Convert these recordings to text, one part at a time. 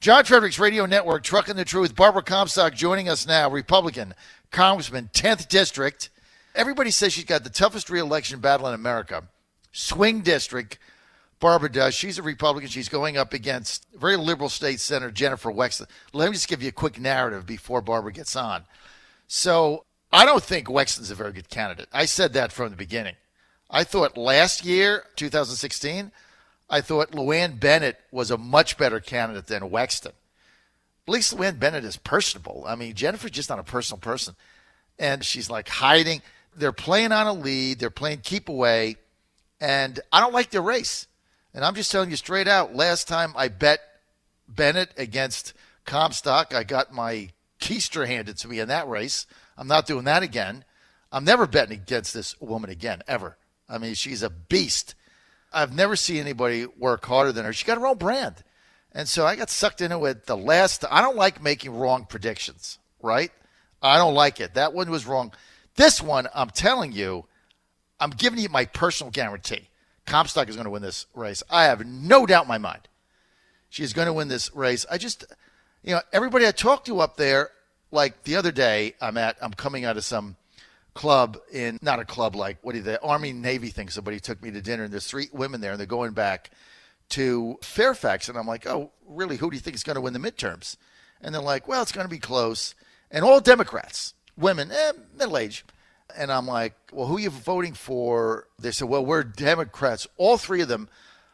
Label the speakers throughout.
Speaker 1: John Frederick's Radio Network, Trucking the Truth. Barbara Comstock joining us now, Republican Congressman, 10th District. Everybody says she's got the toughest re-election battle in America. Swing district, Barbara does. She's a Republican. She's going up against very liberal state senator Jennifer Wexton. Let me just give you a quick narrative before Barbara gets on. So I don't think Wexton's a very good candidate. I said that from the beginning. I thought last year, 2016, I thought Luann Bennett was a much better candidate than Wexton. At least Luann Bennett is personable. I mean, Jennifer's just not a personal person. And she's like hiding. They're playing on a lead. They're playing keep away. And I don't like their race. And I'm just telling you straight out, last time I bet Bennett against Comstock, I got my keister handed to me in that race. I'm not doing that again. I'm never betting against this woman again, ever. I mean, she's a beast. I've never seen anybody work harder than her. She got her own brand. And so I got sucked into it the last. I don't like making wrong predictions, right? I don't like it. That one was wrong. This one, I'm telling you, I'm giving you my personal guarantee. Comstock is going to win this race. I have no doubt in my mind. She's going to win this race. I just, everybody I talked to up there, like the other day, I'm coming out of some club not a club like, the Army Navy thing. Somebody took me to dinner, and there's 3 women there, and they're going back to Fairfax. And I'm like, oh, really? Who do you think is going to win the midterms? And they're like, well, it's going to be close. And all Democrats, women, middle-aged. And I'm like, well, who are you voting for? They said, well, we're Democrats. All 3 of them.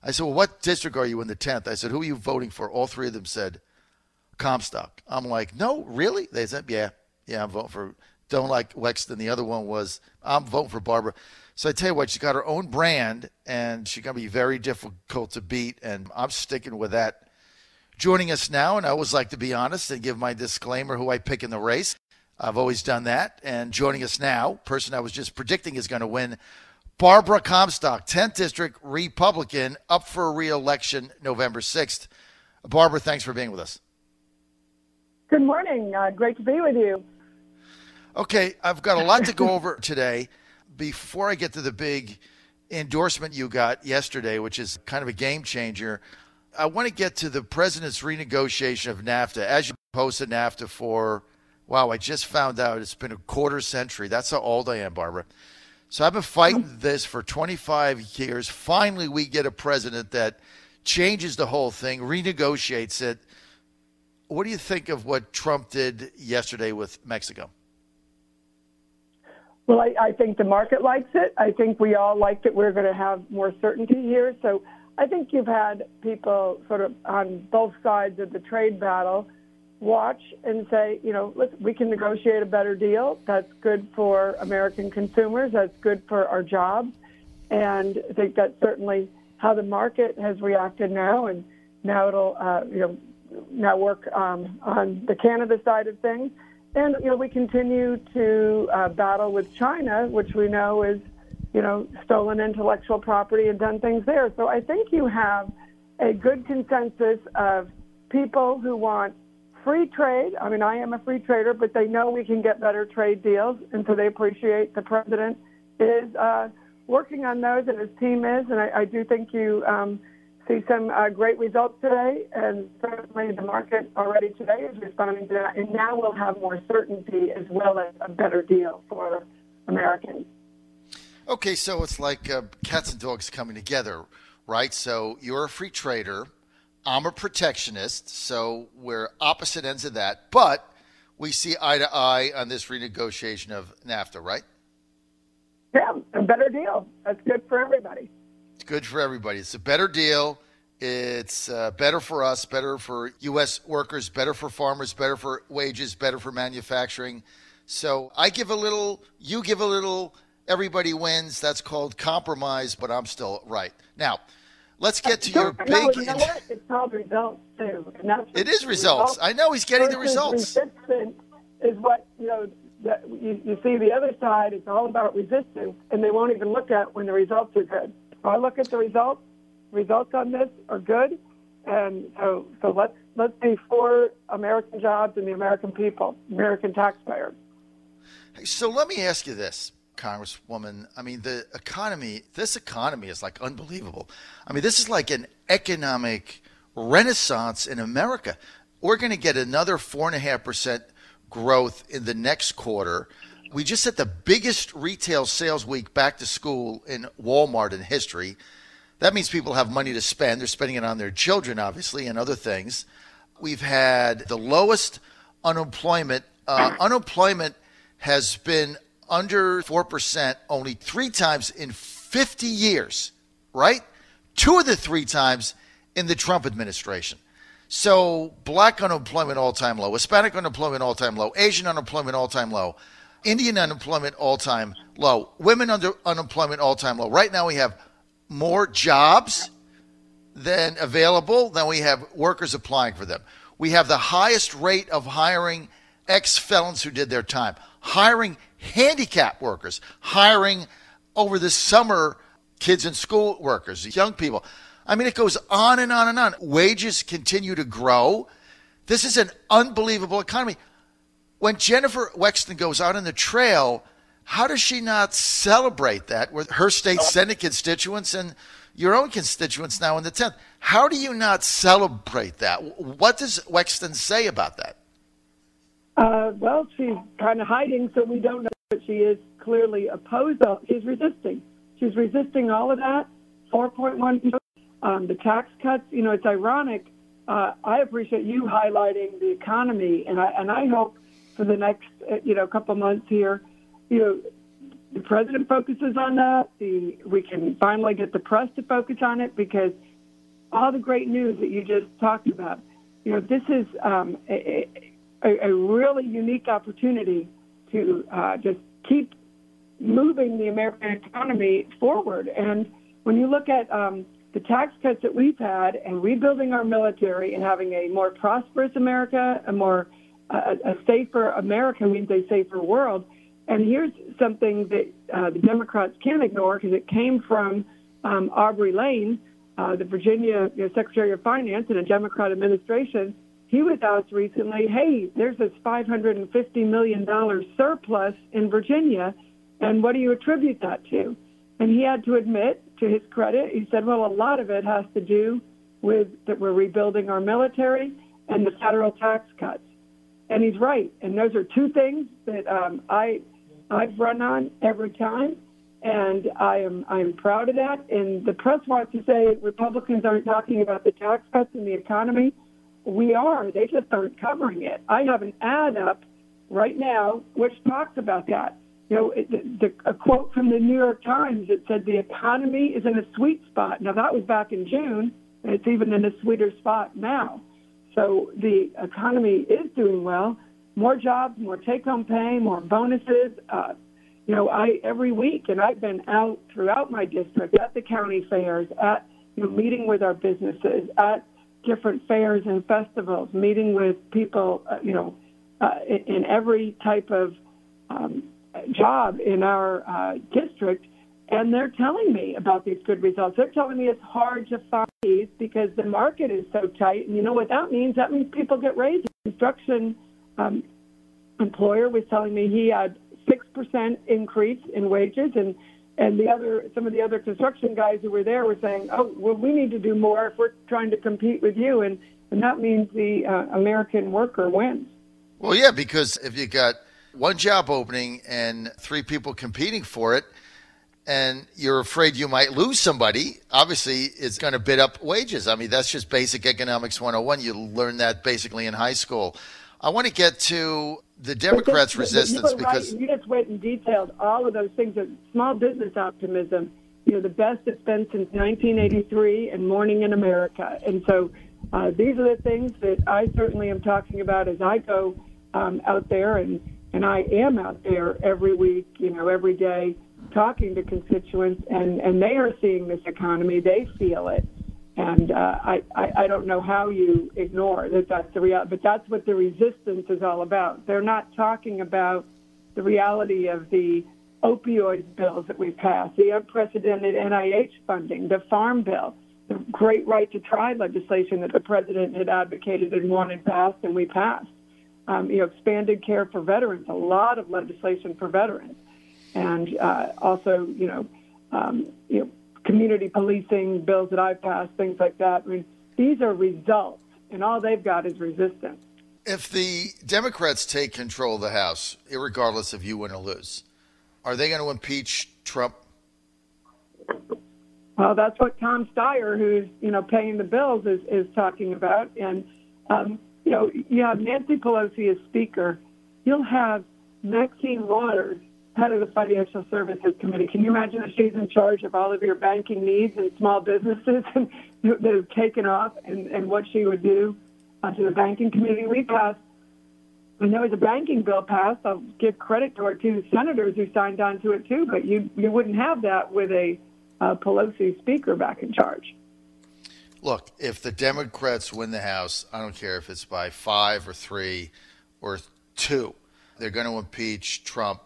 Speaker 1: I said, well, what district are you in the 10th? I said, who are you voting for? All 3 of them said Comstock. I'm like, no, really? They said, yeah, I'm voting for, don't like Wexton. The other one was, I'm voting for Barbara. So I tell you what, she's got her own brand, and she's going to be very difficult to beat, and I'm sticking with that. Joining us now, and I always like to be honest and give my disclaimer who I pick in the race. I've always done that. And joining us now, person I was just predicting is going to win, Barbara Comstock, 10th District Republican, up for re-election November 6th. Barbara, thanks for being with us.
Speaker 2: Good morning. Great to be with you.
Speaker 1: Okay, I've got a lot to go over today. Before I get to the big endorsement you got yesterday, which is kind of a game changer, I want to get to the president's renegotiation of NAFTA. As you posted NAFTA for, wow, I just found out it's been a quarter century. That's how old I am, Barbara. So I've been fighting this for 25 years. Finally, we get a president that changes the whole thing, renegotiates it. What do you think of what Trump did yesterday with Mexico?
Speaker 2: Well, I think the market likes it. I think we all liked it. We're going to have more certainty here. So I think you've had people sort of on both sides of the trade battle watch and say, we can negotiate a better deal. That's good for American consumers. That's good for our jobs. And I think that's certainly how the market has reacted now. And now it'll, now work on the Canada side of things. And, we continue to battle with China, which we know is, stolen intellectual property and done things there. So I think you have a good consensus of people who want free trade. I mean, I am a free trader, but they know we can get better trade deals. And so they appreciate the president is working on those, and his team is. And I do think you see some great results today, and certainly the market already today is responding to that. And now we'll have more certainty as well as a better deal for Americans.
Speaker 1: Okay, so it's like cats and dogs coming together, right? So you're a free trader. I'm a protectionist, so we're opposite ends of that. But we see eye to eye on this renegotiation of NAFTA, right?
Speaker 2: Yeah, a better deal. That's good for everybody.
Speaker 1: It's good for everybody. It's a better deal. It's better for us, better for U.S. workers, better for farmers, better for wages, better for manufacturing. So I give a little, you give a little, everybody wins. That's called compromise, but I'm still right. Now, let's get to your big...
Speaker 2: No, you know what? It's called results, too. And that's
Speaker 1: it is results. I know he's getting the results.
Speaker 2: Resistance is what, you see the other side, it's all about resistance, and they won't even look at when the results are good. So I look at the results on this are good, and so let's be for American jobs and the American people, American taxpayers.
Speaker 1: So let me ask you this, Congresswoman. I mean, this economy is like unbelievable. I mean, this is like an economic renaissance in America. We're going to get another 4.5% growth in the next quarter. We just had the biggest retail sales week back to school in Walmart in history. That means people have money to spend. They're spending it on their children, obviously, and other things. We've had the lowest unemployment. Unemployment has been under 4% only 3 times in 50 years, right? 2 of the 3 times in the Trump administration. So black unemployment all-time low, Hispanic unemployment all-time low, Asian unemployment all-time low, Indian unemployment all-time low, women unemployment all-time low. Right now we have more jobs than available than we have workers applying for them. We have the highest rate of hiring ex-felons who did their time, hiring handicapped workers, hiring over the summer kids and school workers, young people. I mean, it goes on and on and on. Wages continue to grow. This is an unbelievable economy. When Jennifer Wexton goes out on the trail, how does she not celebrate that with her state Senate constituents and your own constituents now in the 10th? How do you not celebrate that? What does Wexton say about that?
Speaker 2: Well, she's kind of hiding, so we don't know, but she is clearly opposed. She's resisting. She's resisting all of that. 4.1%, the tax cuts. You know, it's ironic. I appreciate you highlighting the economy, and I hope for the next, couple months here, the president focuses on that. We can finally get the press to focus on it, because all the great news that you just talked about, this is a really unique opportunity to just keep moving the American economy forward. And when you look at the tax cuts that we've had and rebuilding our military and having a more prosperous America, a safer America means a safer world. And here's something that the Democrats can't ignore, because it came from Aubrey Lane, the Virginia Secretary of Finance in a Democrat administration. He was asked recently, hey, there's this $550 million surplus in Virginia, and what do you attribute that to? And he had to admit, to his credit, he said, well, a lot of it has to do with that we're rebuilding our military and the federal tax cuts. And he's right. And those are 2 things that I've run on every time, and I'm proud of that. And the press wants to say Republicans aren't talking about the tax cuts and the economy. We are. They just aren't covering it. I have an ad up right now which talks about that. A quote from the New York Times that said the economy is in a sweet spot. Now, that was back in June, and it's even in a sweeter spot now. So the economy is doing well. More jobs, more take-home pay, more bonuses. Every week, and I've been out throughout my district at the county fairs, at meeting with our businesses, at different fairs and festivals, meeting with people, in every type of job in our district, and they're telling me about these good results. They're telling me it's hard to find these because the market is so tight, and you know what that means? That means people get raises. Construction employer was telling me he had 6% increase in wages, and some of the other construction guys who were there were saying, oh, well, we need to do more if we're trying to compete with you, and that means the American worker wins.
Speaker 1: Well, yeah, because if you got one job opening and 3 people competing for it, and you're afraid you might lose somebody, obviously it's going to bid up wages. I mean, that's just basic economics 101. You learn that basically in high school. I want to get to the Democrats' resistance because
Speaker 2: you just went and detailed all of those things. Of small business optimism, the best it's been since 1983, and Morning in America. And so these are the things that I certainly am talking about as I go out there, and I am out there every week, every day, talking to constituents, and they are seeing this economy. They feel it. And I don't know how you ignore that that's the reality, but that's what the resistance is all about. They're not talking about the reality of the opioid bills that we've passed, the unprecedented NIH funding, the Farm Bill, the great right to try legislation that the president had advocated and wanted passed, and we passed. Expanded care for veterans, a lot of legislation for veterans, and also, community policing bills that I've passed, things like that. I mean, These are results, and all they've got is resistance.
Speaker 1: If the Democrats take control of the House, irregardless if you win or lose, are they going to impeach Trump?
Speaker 2: Well, that's what Tom Steyer, who's paying the bills, is talking about. And you have Nancy Pelosi as Speaker. You'll have Maxine Waters, head of the Financial Services Committee. Can you imagine if she's in charge of all of your banking needs and small businesses that have taken off, and what she would do to the banking community? We passed, and there was a banking bill passed. I'll give credit to our two senators who signed on to it too, but you wouldn't have that with a Pelosi Speaker back in charge.
Speaker 1: Look, if the Democrats win the House, I don't care if it's by 5 or 3 or 2, they're going to impeach Trump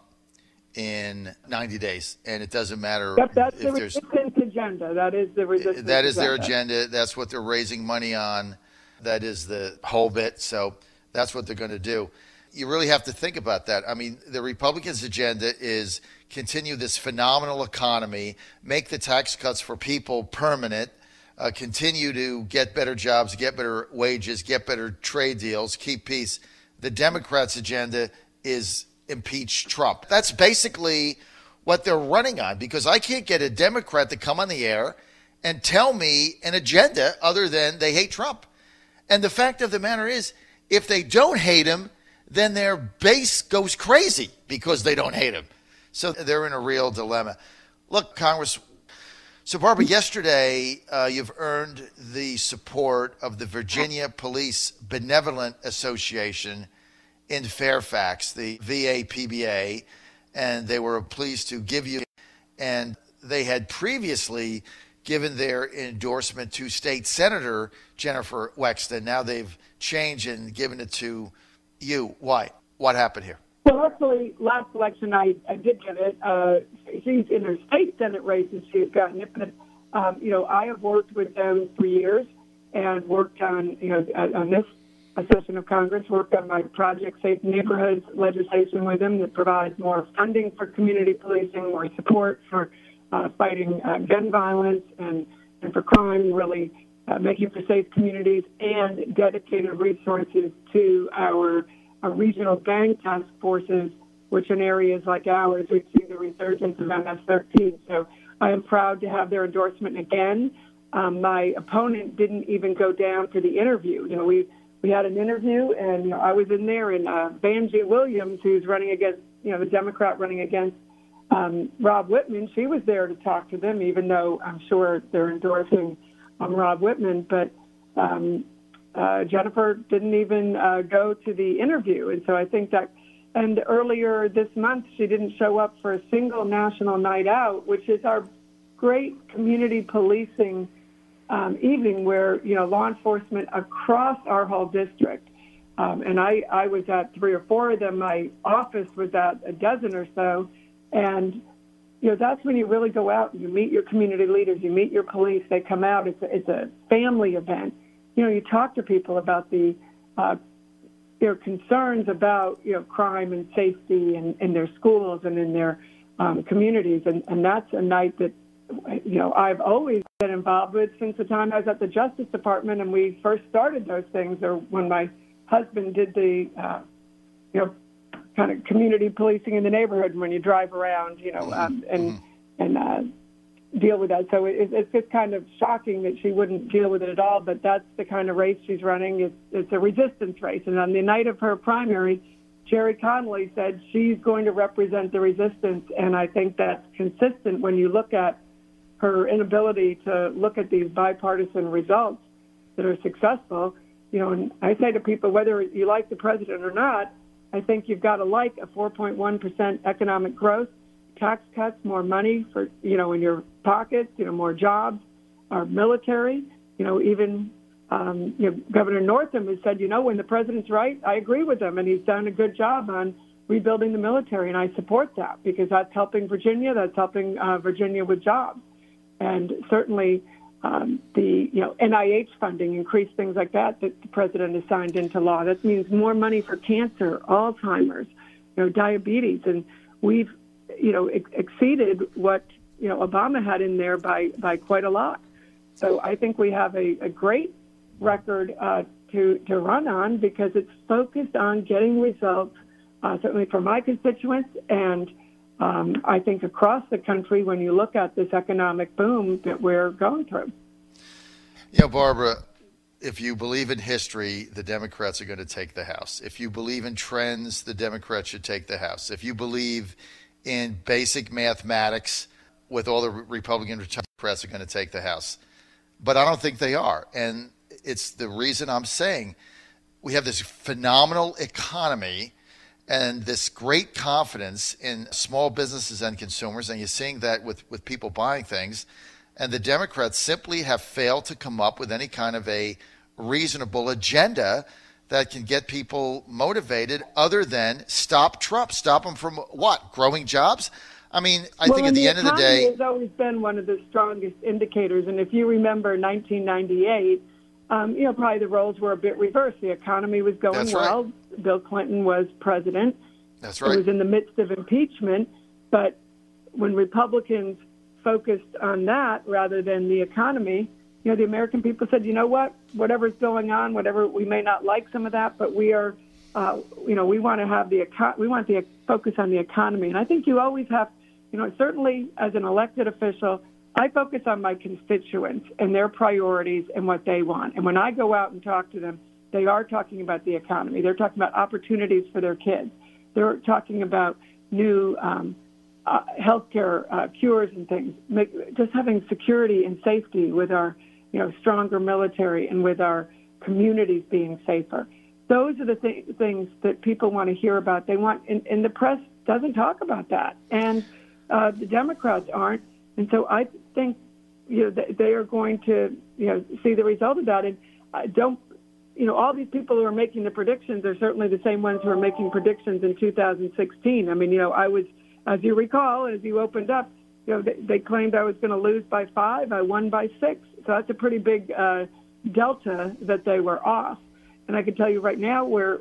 Speaker 1: in 90 days, and it doesn't matter.
Speaker 2: That's the resistance agenda. That is the resistance.
Speaker 1: That is their agenda. That's what they're raising money on. That is the whole bit. So that's what they're going to do. You really have to think about that. I mean, the Republicans' agenda is continue this phenomenal economy, make the tax cuts for people permanent, continue to get better jobs, get better wages, get better trade deals, keep peace. The Democrats' agenda is impeach Trump. That's basically what they're running on, because I can't get a Democrat to come on the air and tell me an agenda other than they hate Trump. And the fact of the matter is, if they don't hate him, then their base goes crazy because they don't hate him. So they're in a real dilemma. Look, Congress. So, Barbara, yesterday you've earned the support of the Virginia Police Benevolent Association in Fairfax, the VAPBA, and they were pleased to give you, and they had previously given their endorsement to State Senator Jennifer Wexton. Now they've changed and given it to you. Why? What happened here?
Speaker 2: Well, actually, last election I did get it. She's in her state Senate races. She's gotten it, but I have worked with them for years and worked on on this session of Congress, worked on my Project Safe Neighborhoods legislation with them that provides more funding for community policing, more support for fighting gun violence and for crime, really making for safe communities, and dedicated resources to our regional gang task forces, which in areas like ours, we see the resurgence of MS-13. So I am proud to have their endorsement again. My opponent didn't even go down to the interview. We had an interview, and I was in there, and Vanjie Williams, who's running against, the Democrat running against Rob Whitman, she was there to talk to them, even though I'm sure they're endorsing Rob Whitman. But Jennifer didn't even go to the interview. And so I think that, and earlier this month, she didn't show up for a single national night out, which is our great community policing evening where, law enforcement across our whole district, and I was at 3 or 4 of them. My office was at a dozen or so. And, that's when you really go out and you meet your community leaders, you meet your police, they come out. It's a family event. You talk to people about their concerns about, crime and safety in their schools and in their communities. And that's a night that, I've always been involved with since the time I was at the Justice Department and we first started those things, or when my husband did the, kind of community policing in the neighborhood when you drive around, and deal with that. So it's just kind of shocking that she wouldn't deal with it at all, but that's the kind of race she's running. It's a resistance race. And on the night of her primary, Jerry Connolly said she's going to represent the resistance, and I think that's consistent when you look at her inability to look at these bipartisan results that are successful. And I say to people, whether you like the president or not, I think you've got to like a 4.1% economic growth, tax cuts, more money for, in your pockets, more jobs, our military, even, Governor Northam has said, when the president's right, I agree with him, and he's done a good job on rebuilding the military, and I support that because that's helping Virginia, that's helping Virginia with jobs. And certainly the NIH funding, increased things like that the president has signed into law. That means more money for cancer, Alzheimer's, diabetes, and we've exceeded what Obama had in there by quite a lot. So I think we have a great record to run on, because it's focused on getting results, certainly for my constituents, and I think across the country when you look at this economic boom that we're going through.
Speaker 1: You know, Barbara, if you believe in history, the Democrats are going to take the House. If you believe in trends, the Democrats should take the House. If you believe in basic mathematics, with all the Republican Democrats are going to take the House. But I don't think they are. And it's the reason I'm saying we have this phenomenal economy and this great confidence in small businesses and consumers. And you're seeing that with people buying things. And the Democrats simply have failed to come up with any kind of a reasonable agenda that can get people motivated other than stop Trump. Stop him from what? Growing jobs? I mean, I think at the end of the day,
Speaker 2: has always been one of the strongest indicators. And if you remember 1998, probably the roles were a bit reversed. The economy was going well. Right. Bill Clinton was president.
Speaker 1: That's right.
Speaker 2: It was in the midst of impeachment. But when Republicans focused on that rather than the economy, the American people said, you know what, whatever's going on, whatever, we may not like some of that, but we are, we want to have we want the focus on the economy. And I think you always have, certainly as an elected official, I focus on my constituents and their priorities and what they want. And when I go out and talk to them, they are talking about the economy. They're talking about opportunities for their kids. They're talking about new healthcare cures and things. Just having security and safety with our, stronger military and with our communities being safer. Those are the things that people want to hear about. They want, and the press doesn't talk about that, and the Democrats aren't. And so I think, they are going to, see the result of that. And all these people who are making the predictions are certainly the same ones who are making predictions in 2016. I mean, I was, as you recall, as you opened up, they claimed I was going to lose by 5. I won by 6. So that's a pretty big delta that they were off. And I can tell you right now we're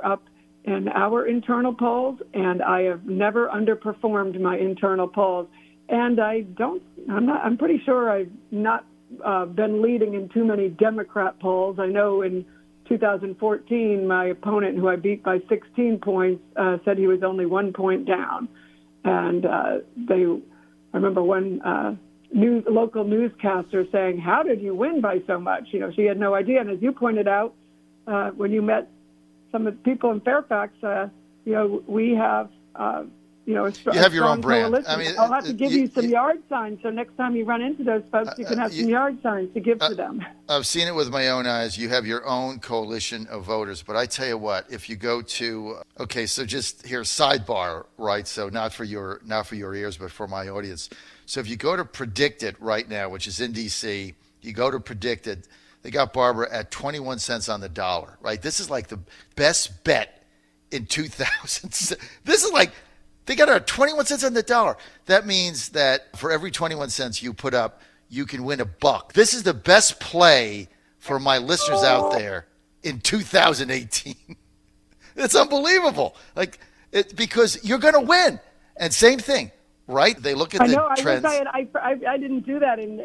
Speaker 2: up in our internal polls, and I have never underperformed my internal polls. And I'm pretty sure I've not been leading in too many Democrat polls. I know in 2014, my opponent, who I beat by 16 points, said he was only 1 point down. And I remember one local newscaster saying, "How did you win by so much?" She had no idea. And as you pointed out, when you met some of the people in Fairfax, we have, you have your own brand. Coalition. I mean, I'll have to give you some yard signs, so next time you run into those folks, you can have some yard signs to give to them.
Speaker 1: I've seen it with my own eyes. You have your own coalition of voters. But I tell you what, if you go to, so just here, sidebar, right? So not for your ears, but for my audience. So if you go to Predict It right now, which is in D.C., you go to Predict It, they got Barbara at 21 cents on the dollar, right? This is like the best bet in 2000. This is like, they got her at 21 cents on the dollar. That means that for every 21 cents you put up, you can win $1. This is the best play for my listeners out there in 2018. It's unbelievable. Because you're going to win. And same thing, right? They look at the trends.
Speaker 2: I didn't do that in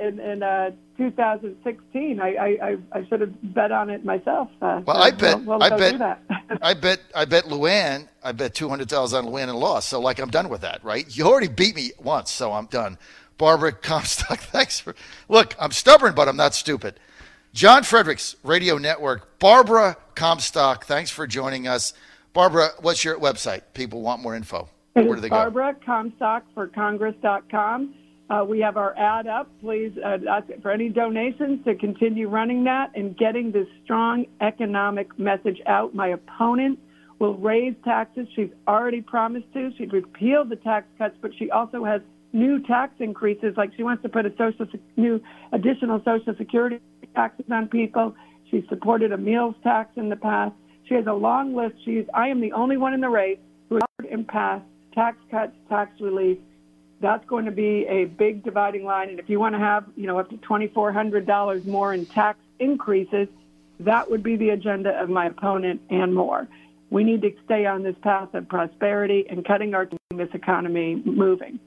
Speaker 2: 2016. I should have bet on it myself.
Speaker 1: I bet Luann. I bet $200 on Luann and lost. So I'm done with that, right? You already beat me once, so I'm done. Barbara Comstock, thanks for. Look, I'm stubborn, but I'm not stupid. John Fredericks Radio Network. Barbara Comstock, thanks for joining us. Barbara, what's your website? People want more info. Where do they go?
Speaker 2: Barbara Comstock for Congress.com. We have our ad up. Please ask for any donations to continue running that and getting this strong economic message out. My opponent will raise taxes. She's already promised to. She'd repeal the tax cuts, but she also has new tax increases. Like she wants to put new additional Social Security taxes on people. She supported a meals tax in the past. She has a long list. I am the only one in the race who has and passed tax cuts, tax relief. That's going to be a big dividing line. And if you want to have, up to $2,400 more in tax increases, that would be the agenda of my opponent and more. We need to stay on this path of prosperity and cutting this economy moving.